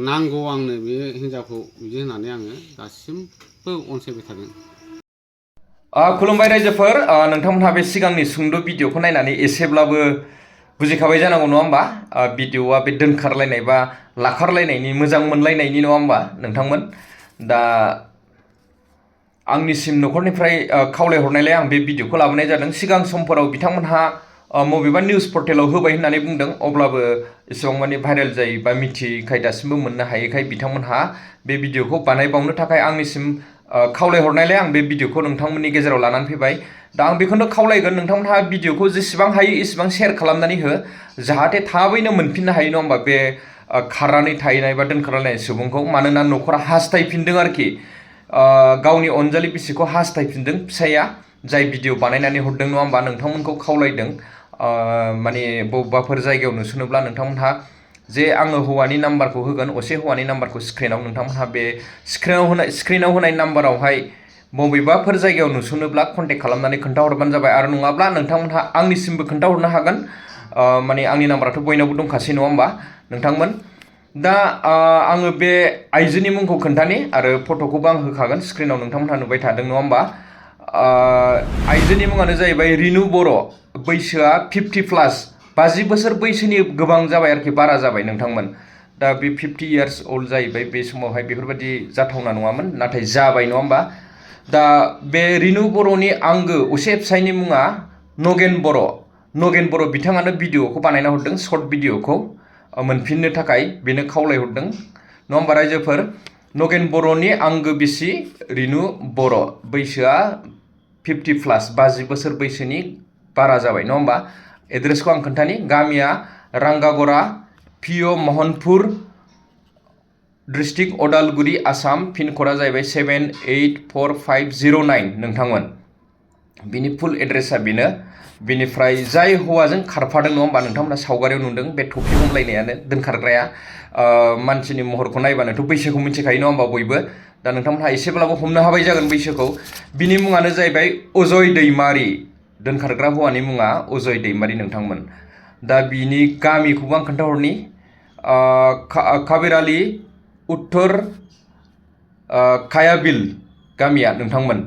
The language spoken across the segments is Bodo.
नांगौ आंनो बे हिनजावखौ बिदि होननानै आङो दासिमबो अनसायबाय थादों। खुलुमबाय रायजोफोर, नोंथांमोनहा बे सिगांनि सुंद' भिडिअखौ नायनानै एसेब्लाबो बुजिखाबाय जानांगौ नङा होमबा? भिडिअआ बे दोनखारलायनाय बा लाखारलायनायनि, मोजां मोनलायनायनि नङा होमबा नोंथांमोन? दा आंनिसिम न'खरनिफ्राय खावलायहरनायलाय आं बे भिडिअखौ लाबोनाय जादों। सिगां समफोराव बिथांमोनहा बबेबा निउस पर्टेलाव होबाय होननानै बुंदों, अब्लाबो एसेबां माने भाइरेल जायै बा मिथियैखाय दासिमबो मोननो हायैखाय बिथांमोनहा बे भिडिअखौ बानायबावनो थाखाय आंनिसिम खावलायहरनायलाय आं बे भिडिअखौ नोंथांमोननि गेजेराव लानानै फैबाय। दा आं बेखौनो खावलायगोन, नोंथांमोनहा भिडिअखौ जेसेबां हायो एसेबां शेयार खालामनानै हो, जाहाथे थाबैनो मोनफिननो हायो नङा होमबा बे खारनानै थाहैनाय बा दोनखारलायनाय सुबुंखौ। मानोना न'खरा हास्थायफिनदों आरोखि, गावनि अनजालि बिसिखौ हास्थायफिनदों फिसाइया, जाय भिडिअ बानायनानै हरदों नङा होमबा। नोंथांमोनखौ खावलायदों माने बबेबाफोर जायगायाव नुसनोब्ला नोंथांमोनहा जे आङो हौवानि नाम्बारखौ होगोन, असे हौवानि नाम्बारखौ स्क्रिनाव, नोंथांमोनहा बे स्क्रिनाव होनाय नाम्बारावहाय बबेबाफोर जायगायाव नुसनोब्ला कन्टेक्ट खालामनानै खोन्थाहरबानो जाबाय। आरो नङाब्ला नोंथांमोनहा आंनिसिमबो खोन्थाहरनो हागोन, माने आंनि नाम्बाराथ' बयनावबो दंखासै नङा होमबा नोंथांमोन। दा आङो बे आइजोनि मुंखौ खोन्थानि आरो फट'खौबो आं होखागोन स्क्रिनाव, नोंथांमोनहा नुबाय थादों नङा होमबा। आइजोनि मुङानो जाहैबाय रिनु बर', बैसोआ 50+, 50 बोसोर बैसोनि गोबां जाबाय आरोखि, बारा जाबाय नोंथांमोन। दा बे 50 इयार्स अल्ड जाहैबाय। बे समावहाय बेफोरबायदि जाथावना नङामोन, नाथाय जाबाय नङा होमबा। दा बे रिनु बर'नि आंगो असे फिसायनि मुङा नगेन बर'। नगेन बर' बिथाङानो भिडिअखौ बानायना हरदों, सर्ट भिडिअखौ मोनफिननो थाखाय बेनो खावलायहरदों नङा होमबा रायजोफोर। नगेन बर'नि आंगो बिसि रिनु बर', बैसोआ 50+, 50 बोसोर बैसोनि बारा जाबाय नङा होमबा। एड्रेसखौ आं खोन्थानि, गामिया रांगागरा, पिअ महनपुर, डिस्ट्रिक्ट अदालगुरि, आसाम। पिन क'डा जाहैबाय 784509 नोंथांमोन। बिनि फुल एड्रेसा बेनो। बेनिफ्राय जाय हौवाजों खारफादों नङा होमबा, नोंथांमोना सावगारियाव नुदों बे थफि हमलायनायानो दोनखारग्राया। मानसिनि महरखौ नायबानोथ' बैसोखौ मिथिखायो नङा होमबा बयबो। दा नोंथांमोनहा एसेब्लाबो हमनो हाबाय जागोन बैसोखौ। बिनि मुङानो जाहैबाय अजय दैमारि, दोनखारग्रा हौवानि मुङा अजय दैमारि नोंथांमोन। दा बिनि गामिखौबो आं खोन्थाहरनि, काबिरालि उत्तर कायाबिल गामिया नोंथांमोन।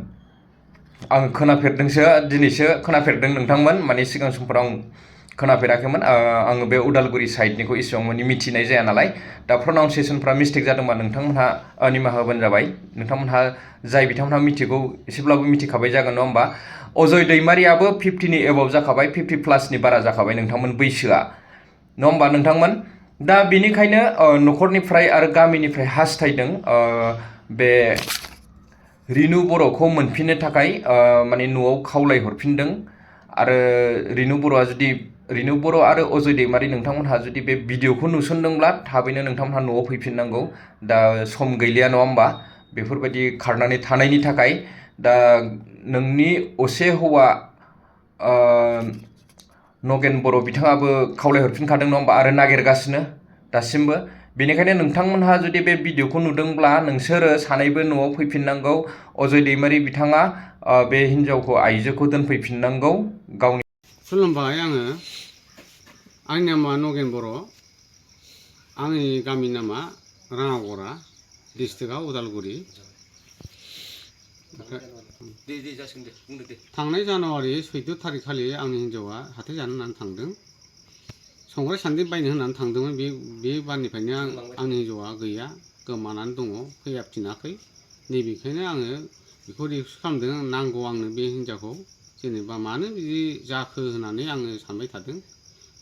आं खोनाफेरदोंसो, दिनैसो खोनाफेरदों नोंथांमोन, माने सिगां समफोराव आं खोनाफेराखैमोन। आङो बे उदालगुरि साइडनिखौ इसेबां माने मिथिनाय जाया नालाय। दा प्रनाउन्सियेसनफ्रा मिस्टेक जादोंबा नोंथांमोनहा निमाहा होबानो जाबाय। नोंथांमोनहा बिथांमोनहा मिथिगौ एसेब्लाबो मिथिखाबाय जागोन नङा होमबा। अजय दैमारियाबो 50नि एबाव जाखाबाय, 50+नि बारा जाखाबाय नोंथांमोन बैसोआ नङा होमबा नोंथांमोन। दा बेनिखायनो न'खरनिफ्राय आरो गामिनिफ्राय हास्थायदों बे रिनु बर'खौ मोनफिननो थाखाय, माने न'आव खावलायहरफिनदों। आरो रिनु बर' आरो अजय दैमारि नोंथांमोनहा जुदि बे भिडिअखौ नुसनदोंब्ला थाबैनो नोंथांमोनहा न'आव फैफिननांगौ। दा सम गैलिया नङा होमबा बेफोरबायदि खारनानै थानायनि थाखाय। दा नोंनि असे हौवा नगेन बर' बिथाङाबो खावलायहरफिनखादों नङा होमबा, आरो नागिरगासिनो दासिमबो। बेनिखायनो नोंथांमोनहा जुदि बे भिडिअखौ नुदोंब्ला नोंसोरो सानैबो न'आव फैफिननांगौ। अजय दैमारि बिथाङा बे हिन्जावखौ, आइजोखौ दोनफैफिननांगौ गावनि। खुलुमबाय, आंनि नामा नगेन बर', आंनि गामिनि नामा राङागरा, डिस्ट्रिक्टआ उदालगुरि। थांनाय जानुवारि 14 थारिख खालि आंनि हिन्जावा हाथाय जानो होननानै थांदों। संग्राय सान्द्रि बायनो होननानै थांदोंमोन। बे बारनिफ्रायनो आंनि हिन्जावा गैया, गोमानानै दङ, फैफिनाखै। नैबेखायनो आङो बेखौ रिक्वेस्ट खालामदों, नांगौ आंनो बे हिन्जावखौ। जेनेबा मानो बिदि जाखो होननानै आङो सानबाय थादों,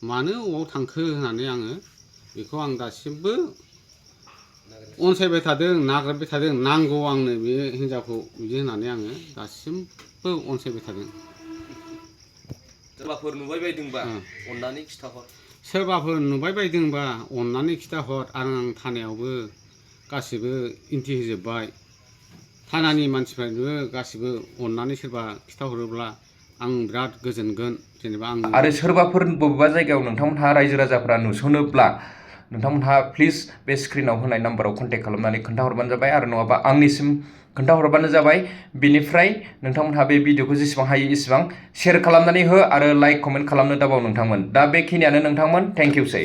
मानो अबाव थांखो होननानै आङो बेखौ आं दासिमबो अनसायबाय थादों, नागिरबाय थादों। नांगौ आंनो बे हिन्जावखौ बिदि होननानै आङो दासिमबो अनसायबाय थादों। सोरबाफोर नुबाय बायदोंबा अननानै खिथाहर। सोरबाफोर नुबाय बायदोंबा अननानै खिथाहर। आरो आं थानायावबो गासिबो इन्थि होजोब्बाय। थानानि मानसिफ्राबो गासिबो अननानै सोरबा खिथाहरोब्ला आं बिराद गोजोनगोन। जेनेबा आं आरो सोरबाफोर बबेबा जायगायाव नोंथांमोनहा रायजो राजाफ्रा नुसनोब्ला नोंथांमोनहा प्लिज बे स्क्रिनाव होनाय नाम्बाराव कन्टेक्ट खालामनानै खोन्थाहरबानो जाबाय, आरो नङाबा आंनिसिम खोन्थाहरबानो जाबाय। बिनिफ्राय नोंथांमोनहा बे भिडिअखौ जेसेबां हायो एसेबां शेयार खालामनानै हो, आरो लाइक कमेन्ट खालामनो दाबाव नोंथांमोन। दा बेखिनियानो नोंथांमोन, थेंक इउ सै।